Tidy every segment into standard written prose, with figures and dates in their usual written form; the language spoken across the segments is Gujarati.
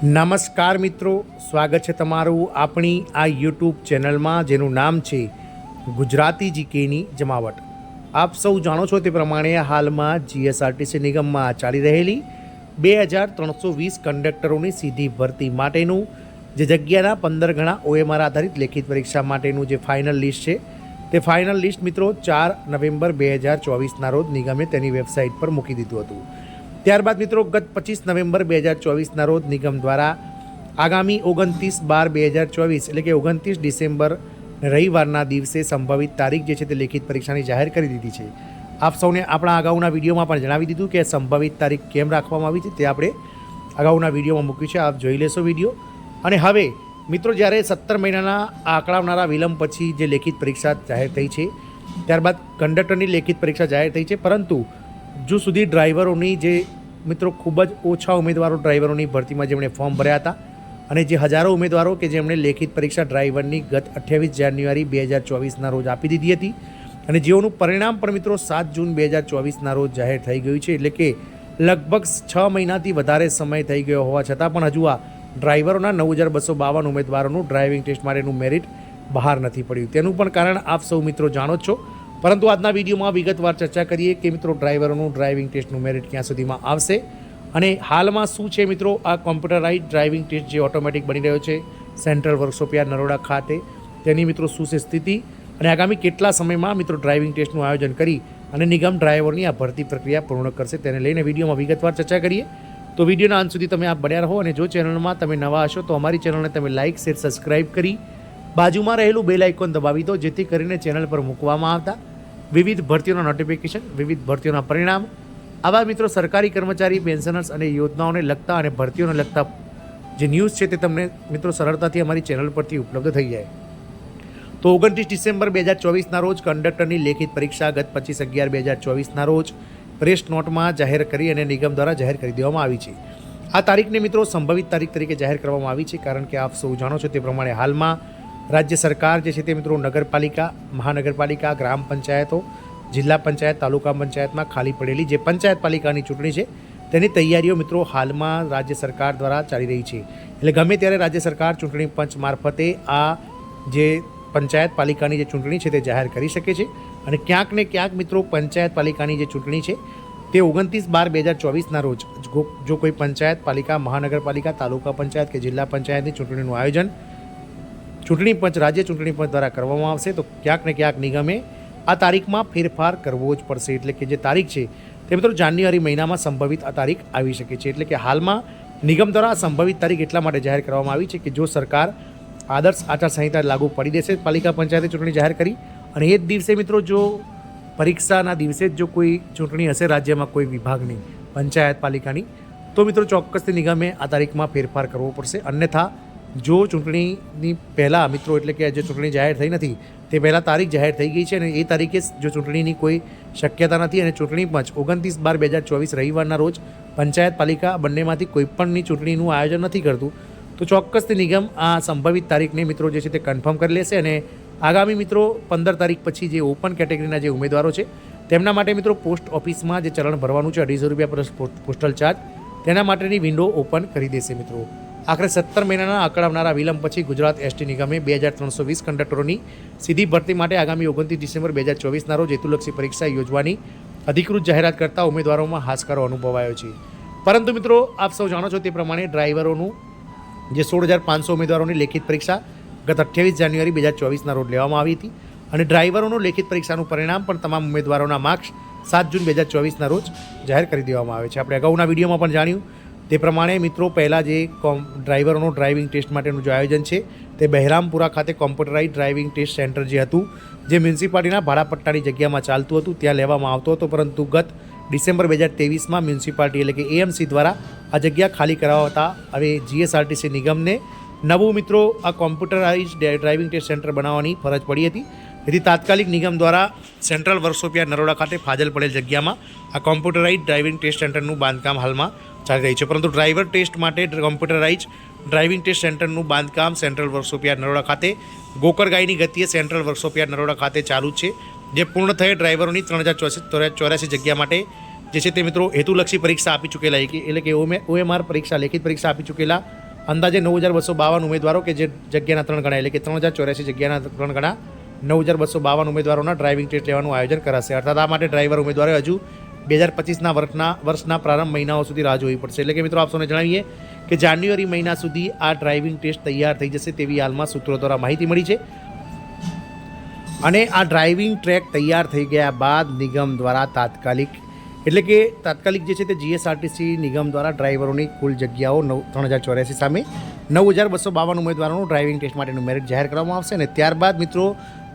નમસ્કાર મિત્રો, સ્વાગત છે તમારું આપણી આ યુટ્યુબ ચેનલમાં જેનું નામ છે ગુજરાતી જીકેની જમાવટ। આપ સૌ જાણો છો તે પ્રમાણે હાલમાં જીએસઆરટીસી નિગમમાં ચાલી રહેલી 2320 કંડક્ટરોની સીધી ભરતી માટેનું જે જગ્યાના 15 ગણા OMR આધારિત લેખિત પરીક્ષા માટેનું જે ફાઇનલ લિસ્ટ છે તે ફાઇનલ લિસ્ટ મિત્રો 4 નવેમ્બર 2024ના રોજ નિગમે તેની વેબસાઇટ પર મૂકી દીધું હતું। ત્યારબાદ મિત્રો ગત 25 નવેમ્બર 2024ના રોજ નિગમ દ્વારા આગામી 29/12/2024 એટલે કે 29 ડિસેમ્બર રવિવારના દિવસે સંભવિત તારીખ જે છે તે લેખિત પરીક્ષાની જાહેર કરી દીધી છે। આપ સૌને આપણા અગાઉના વિડીયોમાં પણ જણાવી દીધું કે સંભવિત તારીખ કેમ રાખવામાં આવી છે તે આપણે અગાઉના વિડીયોમાં મૂક્યું છે, આપ જોઈ લેશો વિડીયો। અને હવે મિત્રો જ્યારે 17 મહિનાના આંકડાવનારા વિલંબ પછી જે લેખિત પરીક્ષા જાહેર થઈ છે, ત્યારબાદ કંડક્ટરની લેખિત પરીક્ષા જાહેર થઈ છે, પરંતુ હજુ સુધી ડ્રાઈવરોની જે મિત્રો ખૂબ જ ઓછા ઉમેદવારો ડ્રાઈવરોની ભરતીમાં જેમણે ફોર્મ ભર્યા હતા અને જે હજારો ઉમેદવારો કે જેમણે લેખિત પરીક્ષા ડ્રાઈવરની ગત 28 જાન્યુઆરી 2024ના રોજ આપી દીધી હતી અને જેઓનું પરિણામ પણ મિત્રો 7 જૂન 2024ના રોજ જાહેર થઈ ગયું છે, એટલે કે લગભગ 6 મહિનાથી વધારે સમય થઈ ગયો હોવા છતાં પણ હજુ આ ડ્રાઈવરોના 9252 ઉમેદવારોનું ડ્રાઇવિંગ ટેસ્ટ માટેનું મેરિટ બહાર નથી પડ્યું। તેનું પણ કારણ આપ સૌ મિત્રો જાણો જ છો, પરંતુ આજના વિડીયોમાં વિગતવાર ચર્ચા કરીએ કે મિત્રો ડ્રાઈવરોનું ડ્રાઇવિંગ ટેસ્ટનું મેરિટ ક્યાં સુધીમાં આવશે અને હાલમાં શું છે મિત્રો આ કોમ્પ્યુટરાઇઝ ડ્રાઇવિંગ ટેસ્ટ જે ઓટોમેટિક બની રહ્યો છે સેન્ટ્રલ વર્કશોપ યાર્ડ નરોડા ખાતે, તેની મિત્રો શું છે સ્થિતિ અને આગામી કેટલા સમયમાં મિત્રો ડ્રાઇવિંગ ટેસ્ટનું આયોજન કરી અને નિગમ ડ્રાઈવરની આ ભરતી પ્રક્રિયા પૂર્ણ કરશે તેને લઈને વિડીયોમાં વિગતવાર ચર્ચા કરીએ। તો વિડીયોના અંત સુધી તમે આપ બન્યા રહો અને જો ચેનલમાં તમે નવા હશો તો અમારી ચેનલને તમે લાઇક શેર સબસ્ક્રાઇબ કરી બાજુમાં રહેલું બેલ આઇકોન દબાવી દો, જેથી કરીને ચેનલ પર મૂકવામાં આવતા વિવિધ ભરતીઓના નોટિફિકેશન, વિવિધ ભરતીઓના પરિણામ, આવા મિત્રો સરકારી કર્મચારી, પેન્શનર્સ અને યોજનાઓને લગતા અને ભરતીઓને લગતા જે ન્યૂઝ છે તે તમને મિત્રો સરળતાથી અમારી ચેનલ પરથી ઉપલબ્ધ થઈ જાય। તો 29 ડિસેમ્બર 2024ના રોજ કંડક્ટરની લેખિત પરીક્ષા ગત 25/11/2024ના રોજ પ્રેસ નોટમાં જાહેર કરી અને નિગમ દ્વારા જાહેર કરી દેવામાં આવી છે। આ તારીખને મિત્રો સંભવિત તારીખ તરીકે જાહેર કરવામાં આવી છે, કારણ કે આપ સૌ જાણો છો તે પ્રમાણે હાલમાં રાજ્ય સરકાર જે છે તે મિત્રો નગરપાલિકા, મહાનગરપાલિકા, ગ્રામ પંચાયતો, જિલ્લા પંચાયત, તાલુકા પંચાયતમાં ખાલી પડેલી જે પંચાયત પાલિકાની ચૂંટણી છે તેની તૈયારીઓ મિત્રો હાલમાં રાજ્ય સરકાર દ્વારા ચાલી રહી છે। એટલે ગમે ત્યારે રાજ્ય સરકાર ચૂંટણી પંચ મારફતે આ જે પંચાયત પાલિકાની જે ચૂંટણી છે તે જાહેર કરી શકે છે અને ક્યાંક ને ક્યાંક મિત્રો પંચાયત પાલિકાની જે ચૂંટણી છે તે 29/12/2024ના રોજ જો કોઈ પંચાયત પાલિકા, મહાનગરપાલિકા, તાલુકા પંચાયત કે જિલ્લા પંચાયતની ચૂંટણીનું આયોજન ચૂંટણી પંચ, રાજ્ય ચૂંટણી પંચ દ્વારા કરવામાં આવશે તો ક્યાંક ને ક્યાંક નિગમે આ તારીખમાં ફેરફાર કરવો જ પડશે। એટલે કે જે તારીખ છે તે મિત્રો જાન્યુઆરી મહિનામાં સંભવિત આ તારીખ આવી શકે છે। એટલે કે હાલમાં નિગમ દ્વારા સંભવિત તારીખ એટલા માટે જાહેર કરવામાં આવી છે કે જો સરકાર આદર્શ આચારસંહિતા લાગુ પડી દેશે પાલિકા પંચાયતની ચૂંટણી જાહેર કરી અને એ જ દિવસે મિત્રો જો પરીક્ષાના દિવસે જ જો કોઈ ચૂંટણી હશે રાજ્યમાં કોઈ વિભાગની, પંચાયત પાલિકાની, તો મિત્રો ચોક્કસથી નિગમે આ તારીખમાં ફેરફાર કરવો પડશે। અન્યથા જો ચૂંટણીની પહેલાં મિત્રો એટલે કે જે ચૂંટણી જાહેર થઈ નથી તે પહેલાં તારીખ જાહેર થઈ ગઈ છે અને એ તારીખે જો ચૂંટણીની કોઈ શક્યતા નથી અને ચૂંટણી પંચ 29/12/2024 રવિવારના રોજ પંચાયત પાલિકા બંનેમાંથી કોઈપણની ચૂંટણીનું આયોજન નથી કરતું તો ચોક્કસથી નિગમ આ સંભવિત તારીખને મિત્રો જે છે તે કન્ફર્મ કરી લેશે અને આગામી મિત્રો 15 તારીખ પછી જે ઓપન કેટેગરીના જે ઉમેદવારો છે તેમના માટે મિત્રો પોસ્ટ ઓફિસમાં જે ચલણ ભરવાનું છે 250 રૂપિયા પ્લસ પોસ્ટલ ચાર્જ, તેના માટેની વિન્ડો ઓપન કરી દેશે મિત્રો। આખરે 17 મહિનાના આંકડાવનારા વિલંબ પછી ગુજરાત એસટી નિગમે 2320 કંડક્ટરોની સીધી ભરતી માટે આગામી 29 ડિસેમ્બર 2024ના રોજ હેતુલક્ષી પરીક્ષા યોજવાની અધિકૃત જાહેરાત કરતા ઉમેદવારોમાં હાશકારો અનુભવાયો છે। પરંતુ મિત્રો આપ સૌ જાણો છો તે પ્રમાણે ડ્રાઈવરોનું જે 16500 ઉમેદવારોની લેખિત પરીક્ષા ગત 28 જાન્યુઆરી 2024ના રોજ લેવામાં આવી હતી અને ડ્રાઈવરોનું લેખિત પરીક્ષાનું પરિણામ પણ તમામ ઉમેદવારોના માર્ક્સ 7 જૂન 2024ના રોજ જાહેર કરી દેવામાં આવે છે। આપણે અગાઉના વિડીયોમાં પણ જાણ્યું તે પ્રમાણે મિત્રો પહેલાં જે ડ્રાઈવરોનું ડ્રાઇવિંગ ટેસ્ટ માટેનું જે આયોજન છે તે બહેરામપુરા ખાતે કોમ્પ્યુટરાઇઝ ડ્રાઇવિંગ ટેસ્ટ સેન્ટર જે હતું જે મ્યુનિસિપાલિટીના ભાડાપટ્ટાની જગ્યામાં ચાલતું હતું ત્યાં લેવામાં આવતો હતો, પરંતુ ગત ડિસેમ્બર 2023માં મ્યુનિસિપાલિટી એટલે કે એએમસી દ્વારા આ જગ્યા ખાલી કરાવતા હવે જીએસઆરટીસી નિગમને નવું મિત્રો આ કોમ્પ્યુટરાઇઝ ડ્રાઇવિંગ ટેસ્ટ સેન્ટર બનાવવાની ફરજ પડી હતી। તેથી તાત્કાલિક નિગમ દ્વારા સેન્ટ્રલ વર્કશોપ યાર્ડ નરોડા ખાતે ફાજલ પડેલ જગ્યામાં આ કોમ્પ્યુટરાઇઝ ડ્રાઇવિંગ ટેસ્ટ સેન્ટરનું બાંધકામ હાલમાં ચાલી રહી છે, પરંતુ ડ્રાઈવર ટેસ્ટ માટે કોમ્પ્યુટરાઇઝ ડ્રાઇવિંગ ટેસ્ટ સેન્ટરનું બાંધકામ સેન્ટ્રલ વર્કશોપ યાર્ડ નરોડા ખાતે ગોકરગાયની ગતિએ સેન્ટ્રલ વર્કશોપ યાર્ડ નરોડા ખાતે ચાલુ છે, જે પૂર્ણ થયે ડ્રાઈવરોની 3084 જગ્યા માટે જે છે તે મિત્રો હેતુલક્ષી પરીક્ષા આપી ચૂકેલા એટલે કે OMR પરીક્ષા લેખિત પરીક્ષા આપી ચૂકેલા અંદાજે 9,252 ઉમેદવારો કે જે જગ્યાના 3 ગણા એટલે કે 3,084 જગ્યાના 3 ગણા 9,252 ઉમેદવારોના ડ્રાઇવિંગ ટેસ્ટ લેવાનું આયોજન કરાશે. અર્થાત આ માટે ડ્રાઈવર ઉમેદવારોએ હજુ 2025ના વર્ષના પ્રારંભ મહિનાઓ સુધી રાહ જોવી પડશે. એટલે કે મિત્રો આપ સૌને જણાવીએ કે જાન્યુઆરી મહિના સુધી આ ડ્રાઇવિંગ ટેસ્ટ તૈયાર થઈ જશે તેવી હાલમાં સૂત્રો દ્વારા માહિતી મળી છે. અને આ ડ્રાઇવિંગ ટ્રેક તૈયાર થઈ ગયા બાદ નિગમ દ્વારા તાત્કાલિક જે છે તે જીએસઆરટીસી નિગમ દ્વારા ડ્રાઈવરોની કુલ જગ્યાઓ 3,084 સામે 9,252 ઉમેદવારોનું ડ્રાઇવિંગ ટેસ્ટ માટેનું મેરિટ જાહેર કરવામાં આવશે. અને ત્યારબાદ મિત્રો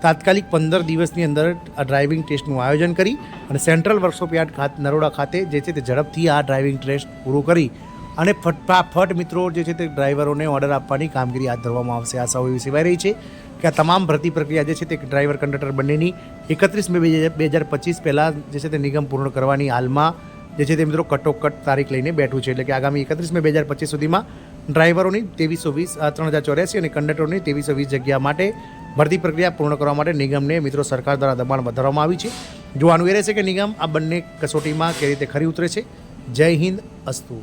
તાત્કાલિક 15 દિવસની અંદર આ ડ્રાઇવિંગ ટેસ્ટનું આયોજન કરી અને સેન્ટ્રલ વર્કશોપ યાર્ડ નરોડા ખાતે જે છે તે ઝડપથી આ ડ્રાઇવિંગ ટેસ્ટ પૂરું કરી અને ફટાફટ મિત્રો જે છે તે ડ્રાઈવરોને ઓર્ડર આપવાની કામગીરી હાથ ધરવામાં આવશે. આ સૌ એવી સેવાઈ રહી છે કે આ તમામ ભરતી પ્રક્રિયા જે છે તે ડ્રાઈવર કંડક્ટર બંનેની 31 મે 2025 પહેલાં જે છે તે નિગમ પૂર્ણ કરવાની હાલમાં જે છે તે મિત્રો કટોકટ તારીખ લઈને બેઠું છે. એટલે કે આગામી 31 મે 2025 સુધીમાં ડ્રાઈવરોની 3,084 અને કંડક્ટરોની 2,320 જગ્યા માટે ભરતી પ્રક્રિયા પૂર્ણ કરવા માટે નિગમને મિત્રો સરકાર દ્વારા દબાણ વધારવામાં આવી છે. જોવાનું એ રહેશે કે નિગમ આ બંને કસોટીમાં કેવી રીતે ખરી ઉતરે છે. જય હિન્દ, અસ્તુ.